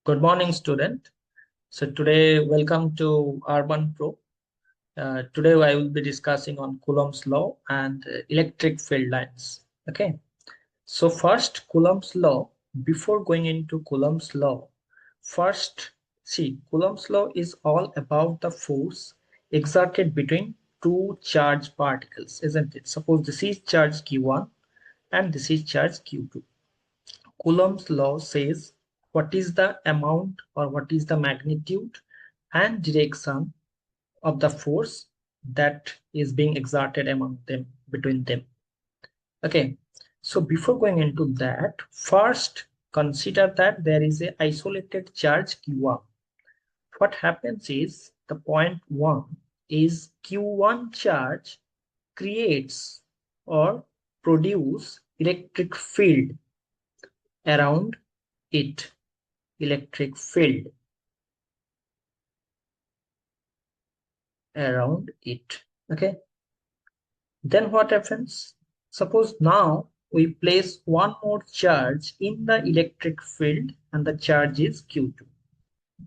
Good morning, student. So today, welcome to Urban Pro. Today, I will be discussing on Coulomb's law and electric field lines. Okay. So first, Coulomb's law. Before going into Coulomb's law, first, see, Coulomb's law is all about the force exerted between two charged particles, isn't it? Suppose this is charge Q1 and this is charge Q2. Coulomb's law says what is the amount or what is the magnitude and direction of the force that is being exerted among them, between them. Okay, so before going into that, first consider that there is a isolated charge Q1. What happens is the point 1 is Q1 charge creates or produce electric field around it. Electric field around it. Okay, then what happens? Suppose now we place one more charge in the electric field and the charge is Q2.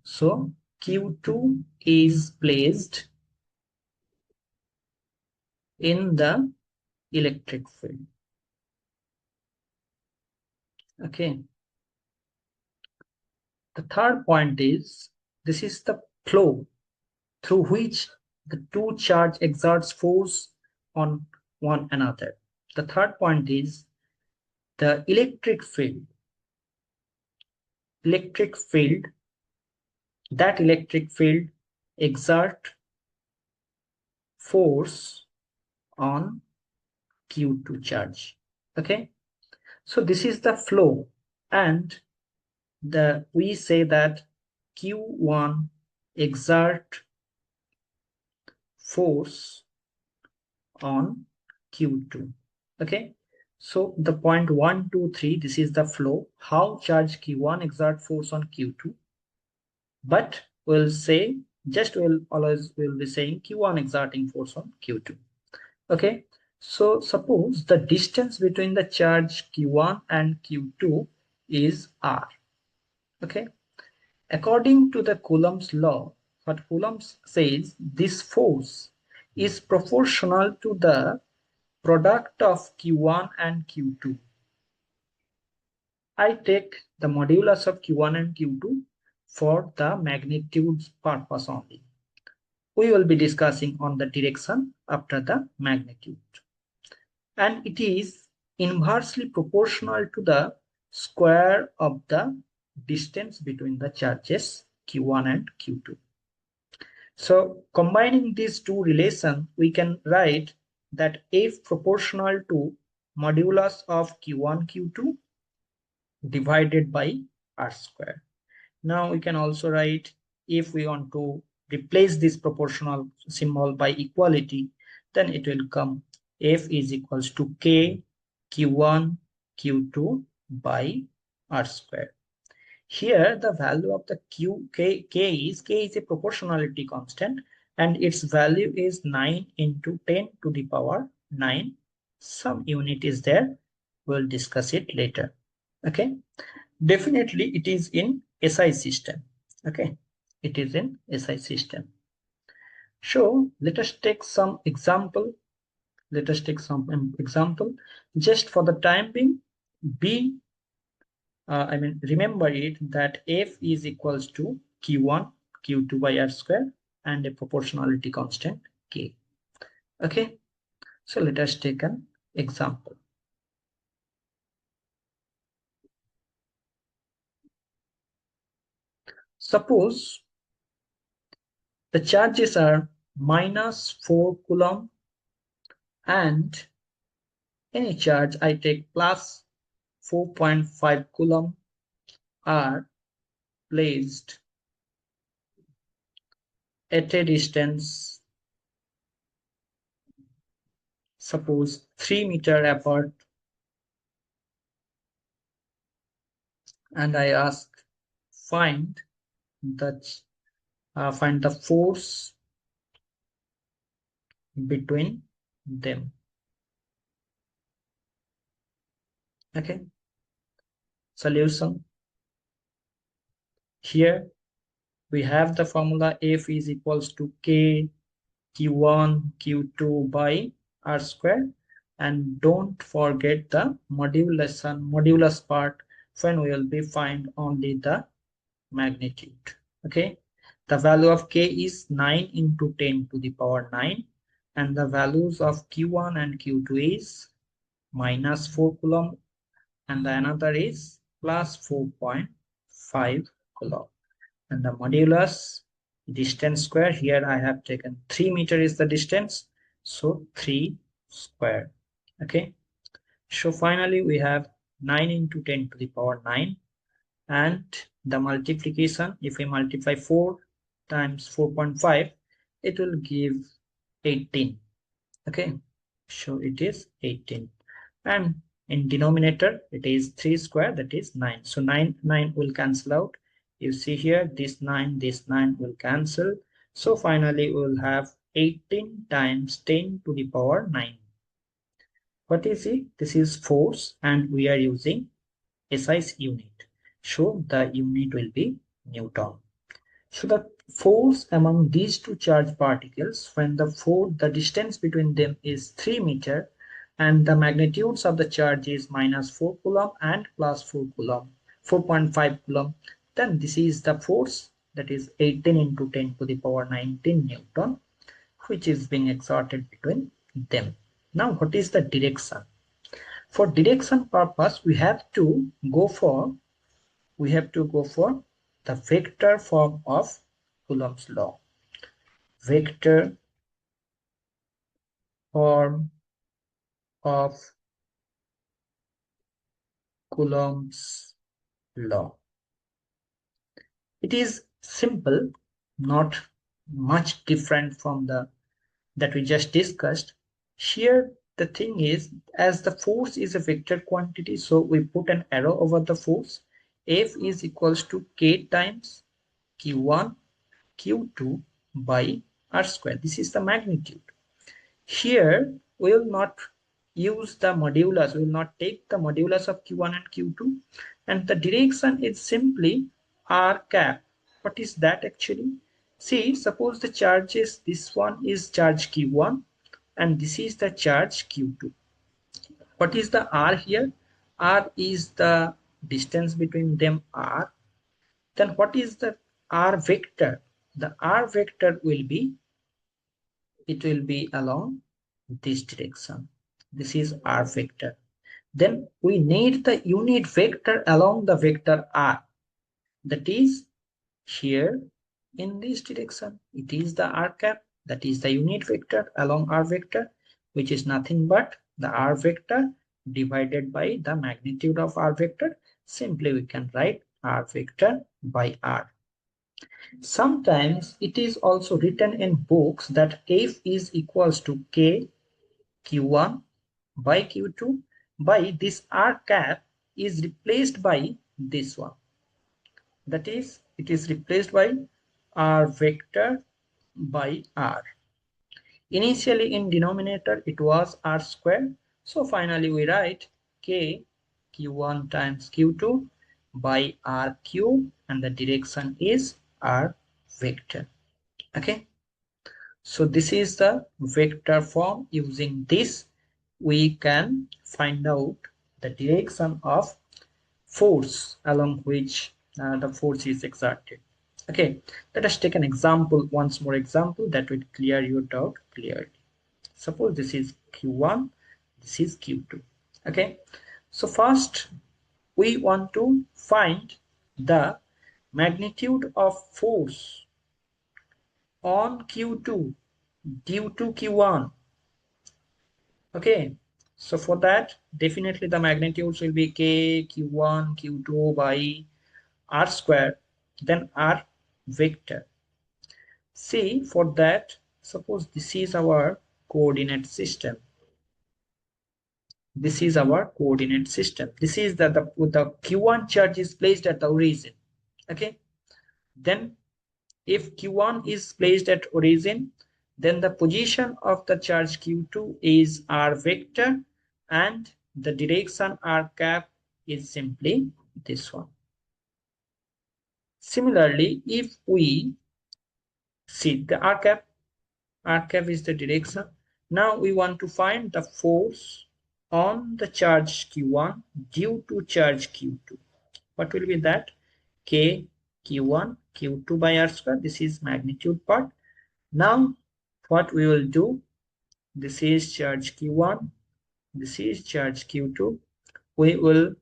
So Q2 is placed in the electric field. Okay, the third point is this is the flow through which the two charge exerts force on one another. The third point is the electric field, that electric field exert force on Q2 charge. Okay, so this is the flow, and we say that Q1 exert force on Q2. Okay, so the point 1, 2, 3, this is the flow, how charge Q1 exert force on Q2, but we'll say we'll be saying Q1 exerting force on Q2. Okay, so suppose the distance between the charge Q1 and Q2 is R. Okay, according to the Coulomb's law, what Coulomb says, this force is proportional to the product of Q1 and Q2. I take the modulus of Q1 and Q2 for the magnitude's purpose only. We will be discussing on the direction after the magnitude. And it is inversely proportional to the square of the distance between the charges Q1 and Q2. So combining these two relations, we can write that F proportional to modulus of Q1, Q2 divided by R square. Now we can also write, if we want to replace this proportional symbol by equality, then it will come F is equals to K Q1 Q2 by R square. Here the value of the K is a proportionality constant, and its value is 9 into 10 to the power 9. Some unit is there, we'll discuss it later. Okay, definitely it is in SI system. Okay, it is in SI system. So let us take some example. Just for the time being. Remember it that F is equals to Q1 Q2 by R square and a proportionality constant K. Okay, so let us take an example. Suppose the charges are -4 Coulomb and any charge I take plus 4.5 Coulomb are placed at a distance, suppose 3 meters apart, and I ask find the force between them. Okay, solution. Here we have the formula F is equals to K Q1 Q2 by R square, and don't forget the modulus part when we will be find only the magnitude. Okay, the value of K is 9 into 10 to the power 9, and the values of Q1 and Q2 is minus 4 Coulomb, and the another is plus 4.5 Coulomb. And the modulus distance square, here I have taken 3 meter is the distance, so 3 square. Okay, so finally we have 9 into 10 to the power 9, and the multiplication, if we multiply 4 times 4.5, it will give 18. Okay, so it is 18, and in denominator it is 3 square, that is 9. So 9 will cancel out. You see here, this 9 will cancel. So finally we will have 18 times 10 to the power 9. What is it? This is force, and we are using SI unit. So the unit will be Newton. So the force among these two charged particles, when the distance between them is 3 meter, and the magnitudes of the charge is minus 4 Coulomb and plus 4 Coulomb, 4.5 Coulomb, then this is the force, that is 18 into 10 to the power 19 Newton, which is being exerted between them. Now what is the direction? For direction purpose, we have to go for the vector form of Coulomb's law. Vector form of Coulomb's law. It is simple, not much different from that we just discussed. Here the thing is, as the force is a vector quantity, so we put an arrow over the force. F is equals to K times Q1 Q2 by R square. This is the magnitude. Here we will not use the modulus, we will not take the modulus of Q1 and Q2, and the direction is simply R cap. What is that actually? See, suppose the charge is, this one is charge Q1 and this is the charge Q2. What is the R here? R is the distance between them, R. Then what is the R vector? The R vector will be, it will be along this direction. This is R vector. Then we need the unit vector along the vector R. That is here in this direction. It is the R cap. That is the unit vector along R vector, which is nothing but the R vector divided by the magnitude of R vector. Simply we can write R vector by R. Sometimes it is also written in books that F is equals to K Q1 by Q2 by this R cap is replaced by this one. That is, it is replaced by R vector by R. Initially in denominator it was R square. So finally we write K Q1 times Q2 by R cube, and the direction is R vector. Okay. So this is the vector form. Using this, we can find out the direction of force along which the force is exerted. Okay, let us take an example, once more example that will clear your doubt clearly. Suppose this is Q1, this is Q2. Okay, so first we want to find the magnitude of force on Q2 due to Q1. Okay, so for that, definitely the magnitudes will be K, Q1, Q2 by R square, then R vector. See, for that, suppose this is our coordinate system. This is our coordinate system. This is the Q1 charge is placed at the origin. Okay, then if Q1 is placed at origin, then the position of the charge Q2 is R vector, and the direction R cap is simply this one. Similarly, if we see the r cap is the direction. Now we want to find the force on the charge q1 due to charge q2. What will be that? K q1 q2 by r square. This is magnitude part. Now what we will do, this is charge q1, this is charge q2. We will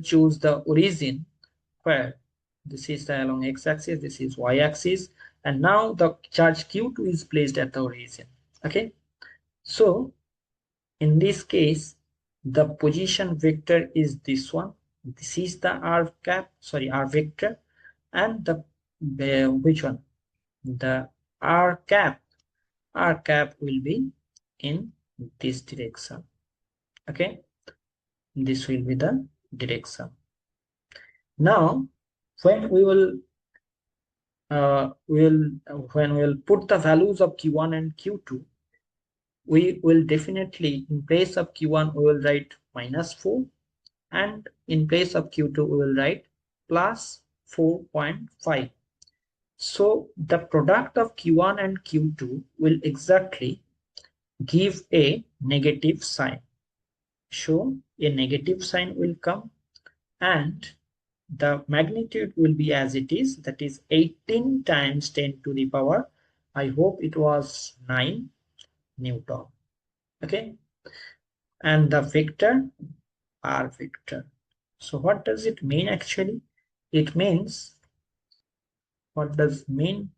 choose the origin where this is the along x-axis, this is y-axis, and now the charge q2 is placed at the origin. Okay, so in this case the position vector is this one. This is the r vector, and the which one, the r cap will be in this direction. Okay, this will be the direction. Now when we will put the values of q1 and q2, we will definitely, in place of q1 we will write -4, and in place of q2 we will write plus 4.5. so the product of q1 and q2 will exactly give a negative sign. So a negative sign will come, and the magnitude will be as it is, that is 18 times 10 to the power, I hope it was 9 Newton. Okay, and the vector r vector. So what does it mean actually? It means, what does it mean?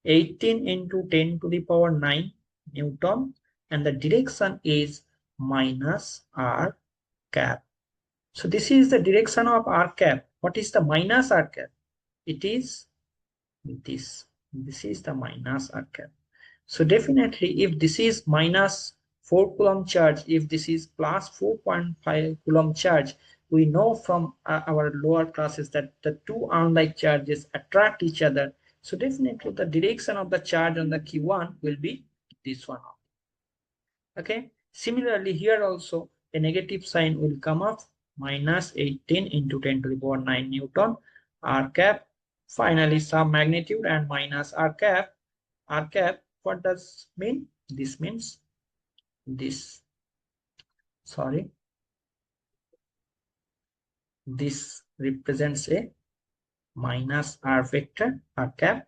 18 into 10 to the power 9 Newton, and the direction is minus r cap. So this is the direction of r cap. What is the minus r cap? It is this. This is the minus r cap. So definitely, if this is minus 4 Coulomb charge, if this is plus 4.5 Coulomb charge, we know from our lower classes that the two unlike charges attract each other. So definitely the direction of the charge on the q1 will be this one. Okay, similarly here also a negative sign will come up, minus 18 into 10 to the power 9 Newton, r cap, finally some magnitude, and minus r cap. R cap, what does mean? This means this, sorry, this represents a minus r vector, r cap,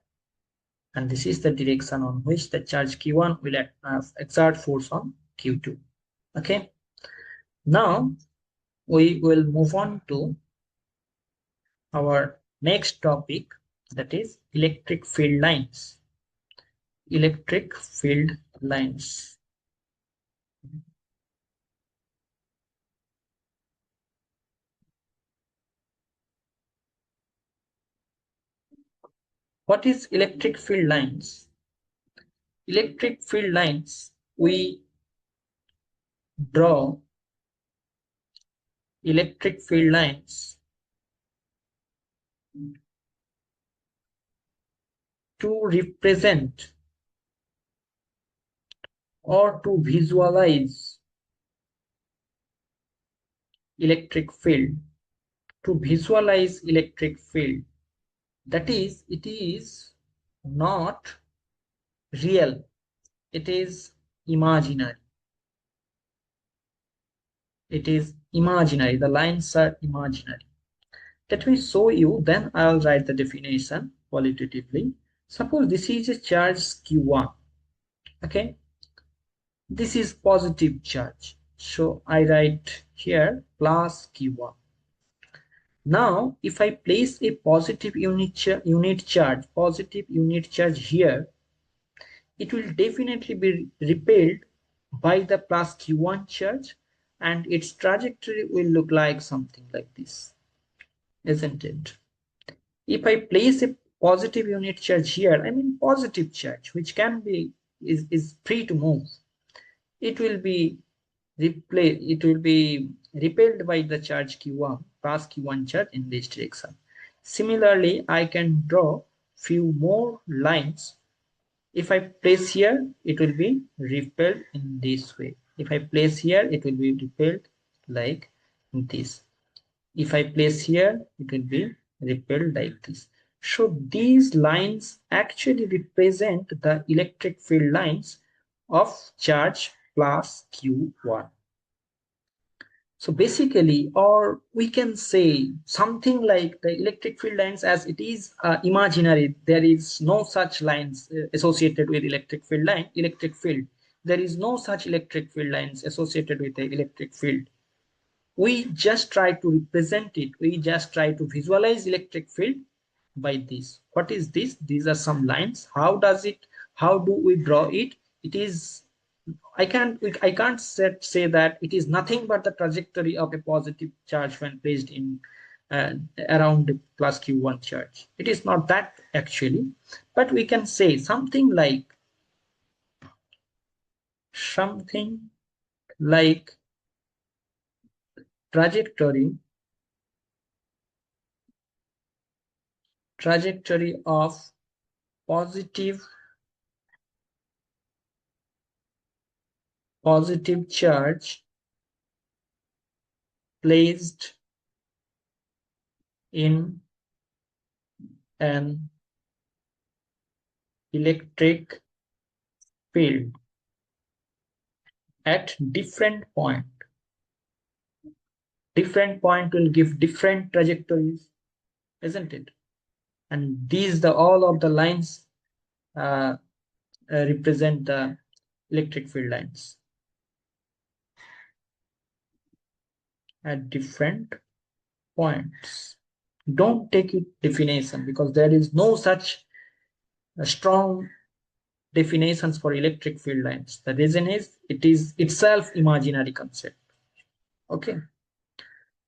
and this is the direction on which the charge q1 will exert force on q2. Okay, now we will move on to our next topic, that is electric field lines. Electric field lines. What is electric field lines? Electric field lines, we draw electric field lines to represent or to visualize electric field. To visualize electric field, that is, it is not real, it is imaginary. It is imaginary, the lines are imaginary. Let me show you, then I'll write the definition qualitatively. Suppose this is a charge q1. Okay, this is positive charge, so I write here plus q1. Now if I place a positive unit charge here, it will definitely be repelled by the plus q1 charge, and its trajectory will look like something like this, isn't it? If I place a positive unit charge here, I mean positive charge, which can be is free to move, it will be repelled by the charge q1, plus q1 charge in this direction. Similarly, I can draw few more lines. If I place here, it will be repelled in this way. If I place here, it will be repelled like this. If I place here, it will be repelled like this. So these lines actually represent the electric field lines of charge plus Q1. So basically, or we can say something like the electric field lines as it is imaginary. There is no such lines associated with electric field. There is no such electric field lines associated with the electric field. We just try to represent it. We just try to visualize electric field by this. What is this? These are some lines. How do we draw it? It is, I can't say that it is nothing but the trajectory of a positive charge when placed in around the plus Q1 charge. It is not that actually, but we can say something like trajectory of positive charge placed in an electric field at different point. Different point will give different trajectories, isn't it? And all of the lines represent the electric field lines at different points. Don't take it definition, because there is no such strong definitions for electric field lines. The reason is it is itself imaginary concept. Okay.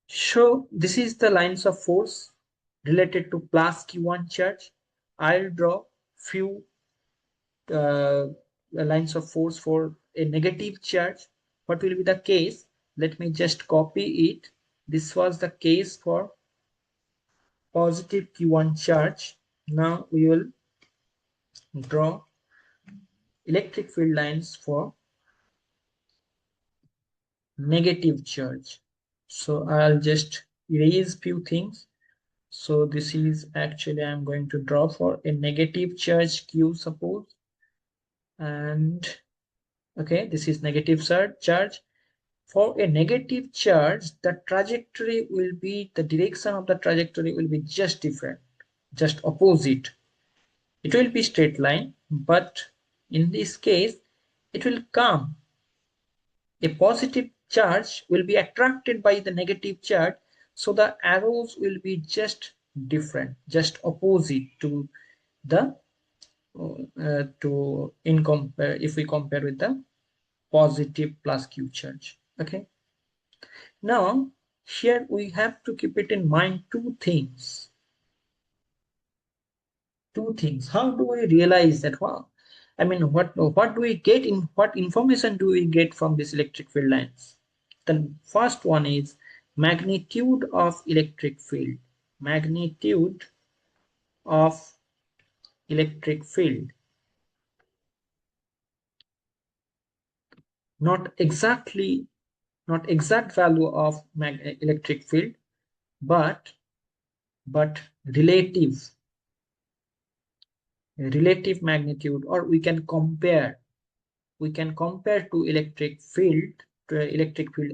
So this is the lines of force related to plus Q1 charge. I'll draw few lines of force for a negative charge. What will be the case? Let me just copy it. This was the case for positive Q1 charge. Now we will draw electric field lines for negative charge. So I'll just erase few things. So this is actually I'm going to draw for a negative charge Q, suppose. And okay, this is negative charge. For a negative charge, the trajectory will be, the direction of the trajectory will be just different, just opposite. It will be straight line, but in this case, it will come. A positive charge will be attracted by the negative charge, so the arrows will be just different, just opposite to the if we compare with the positive plus Q charge. Okay. Now here we have to keep it in mind two things. How do we realize that? Well, I mean, what do we get in, what information do we get from these electric field lines? The first one is magnitude of electric field. Magnitude of electric field. Not exact value of electric field, but relative magnitude, or we can compare to electric field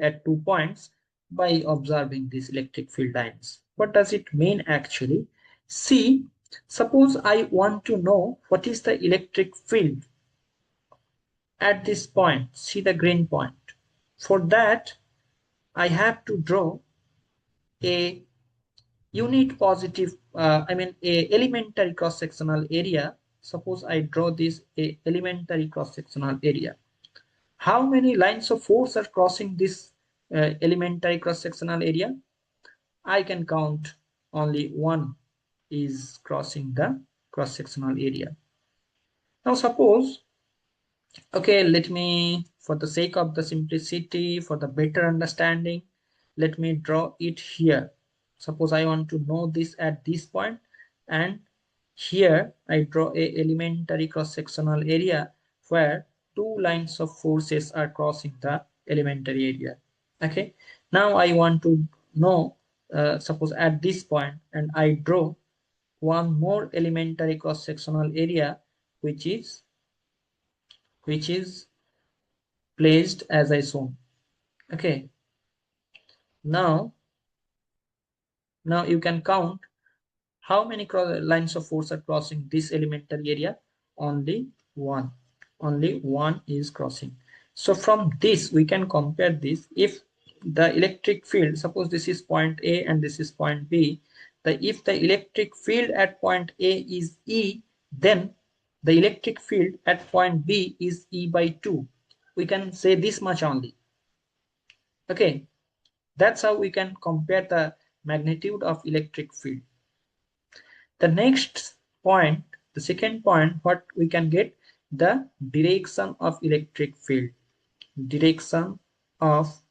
at 2 points by observing these electric field lines. What does it mean actually? See, suppose I want to know what is the electric field at this point. See the green point. For that, I have to draw a unit positive, a elementary cross-sectional area. Suppose I draw this a elementary cross-sectional area. How many lines of force are crossing this elementary cross-sectional area? I can count only one is crossing the cross-sectional area. Now suppose, okay, let me, for the sake of the simplicity, for the better understanding, let me draw it here. Suppose I want to know this at this point, and here I draw a elementary cross-sectional area where two lines of forces are crossing the elementary area. Okay, now I want to know suppose at this point, and I draw one more elementary cross-sectional area which is placed as I shown. Okay, now you can count how many lines of force are crossing this elementary area. Only one. Only one is crossing. So from this we can compare this. If the electric field, suppose this is point A and this is point B, if the electric field at point A is E, then the electric field at point B is E by 2. We can say this much only. Okay, that's how we can compare the magnitude of electric field. The next point, the second point, what we can get, the direction of electric field. Direction of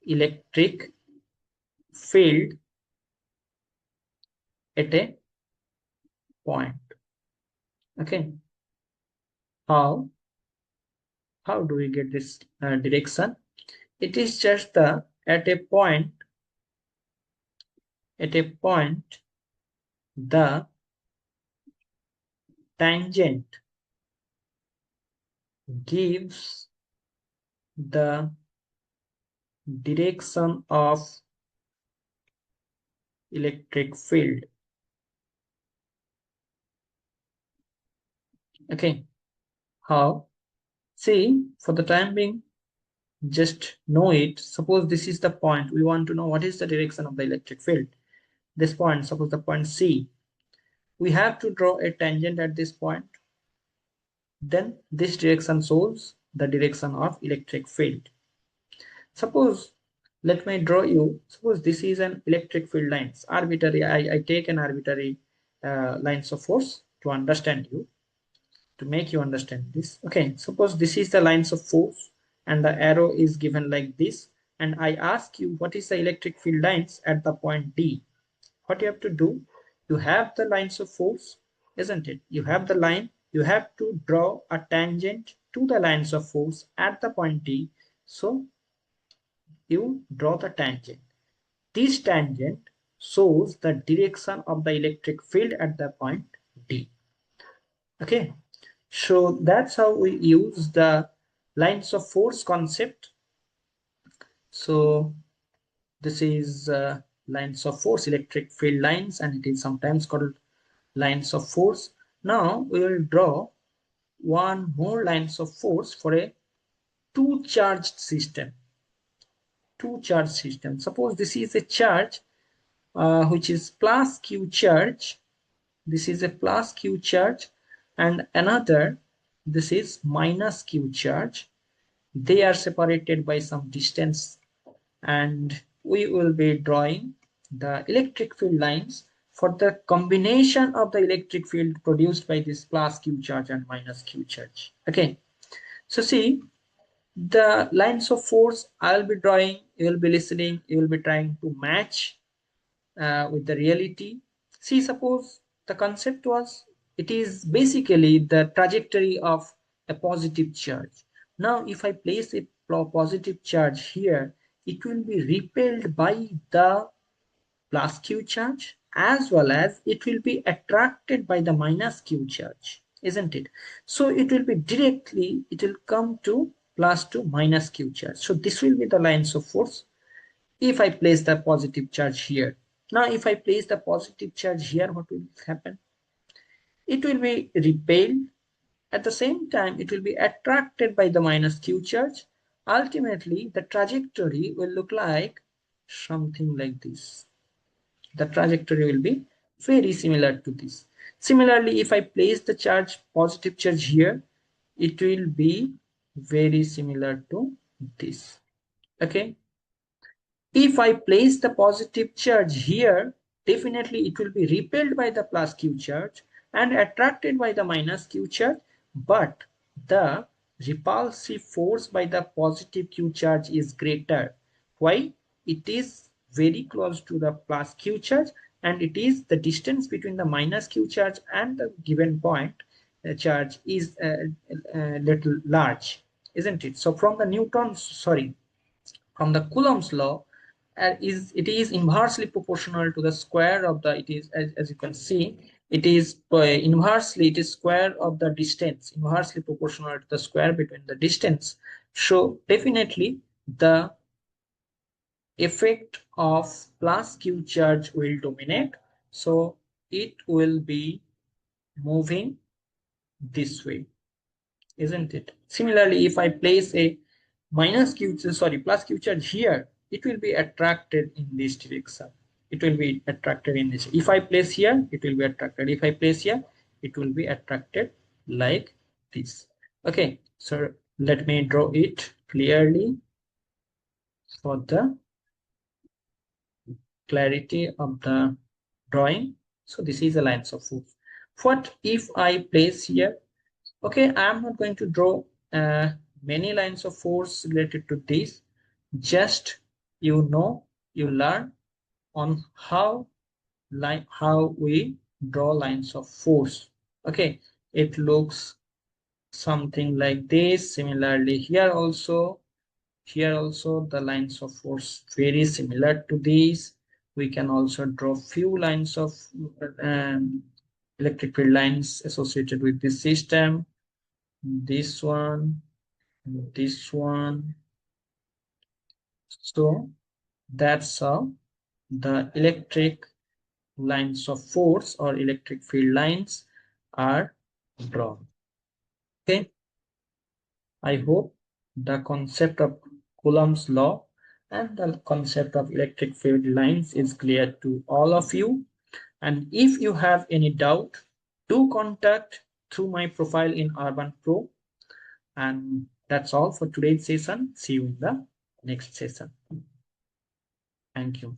electric field at a point. Okay, how do we get this direction? It is just the at a point the tangent gives the direction of electric field. Okay, how? See, for the time being, just know it. Suppose this is the point. We want to know what is the direction of the electric field. This point, suppose the point C. We have to draw a tangent at this point. Then this direction shows the direction of electric field. Suppose, let me draw you. Suppose this is an electric field lines. Arbitrary, I take an arbitrary lines of force to understand you, to make you understand this. Okay, suppose this is the lines of force and the arrow is given like this, and I ask you what is the electric field lines at the point D. What you have to do, you have the lines of force, isn't it? You have the line, you have to draw a tangent to the lines of force at the point D. So you draw the tangent. This tangent shows the direction of the electric field at the point D. Okay, so that's how we use the lines of force concept. So this is lines of force, electric field lines, and it is sometimes called lines of force. Now we will draw one more lines of force for a two charged system. Suppose this is a charge which is plus q charge. This is a plus q charge, and another, this is minus q charge. They are separated by some distance, and we will be drawing the electric field lines for the combination of the electric field produced by this plus q charge and minus q charge. Okay, so see, the lines of force I'll be drawing, you will be listening, you will be trying to match with the reality. See, suppose the concept was, it is basically the trajectory of a positive charge. Now if I place a positive charge here, it will be repelled by the plus q charge, as well as it will be attracted by the minus q charge, isn't it? So it will be directly, it will come to plus to minus q charge. So this will be the lines of force if I place the positive charge here. Now if I place the positive charge here, what will happen? It will be repelled. At the same time, it will be attracted by the minus q charge. Ultimately, the trajectory will look like something like this. The trajectory will be very similar to this. Similarly, if I place the charge, positive charge here, it will be very similar to this. Okay. If I place the positive charge here, definitely it will be repelled by the plus q charge and attracted by the minus q charge, but the repulsive force by the positive q charge is greater. Why? It is very close to the plus q charge, and it is the distance between the minus q charge and the given point charge is a little large, isn't it? So from the Coulomb's law, it is inversely proportional to the square of the, it is, as you can see, it is inversely, it is square of the distance, inversely proportional to the square between the distance. So definitely the effect of plus q charge will dominate, so it will be moving this way, isn't it? Similarly, if I place a plus q charge here, it will be attracted in this direction. It will be attracted in this. If I place here, it will be attracted. If I place here, it will be attracted like this. Okay, so let me draw it clearly for the clarity of the drawing. So this is the lines of force. What if I place here? Okay, I am not going to draw many lines of force related to this. Just you learn on how we draw lines of force. Okay, it looks something like this. Similarly, here also the lines of force very similar to these. We can also draw few lines of um, electric field lines associated with this system. This one, this one. So that's how the electric lines of force or electric field lines are drawn. Okay, I hope the concept of Coulomb's law and the concept of electric field lines is clear to all of you. And if you have any doubt, do contact through my profile in Urban Pro. And that's all for today's session. See you in the next session. Thank you.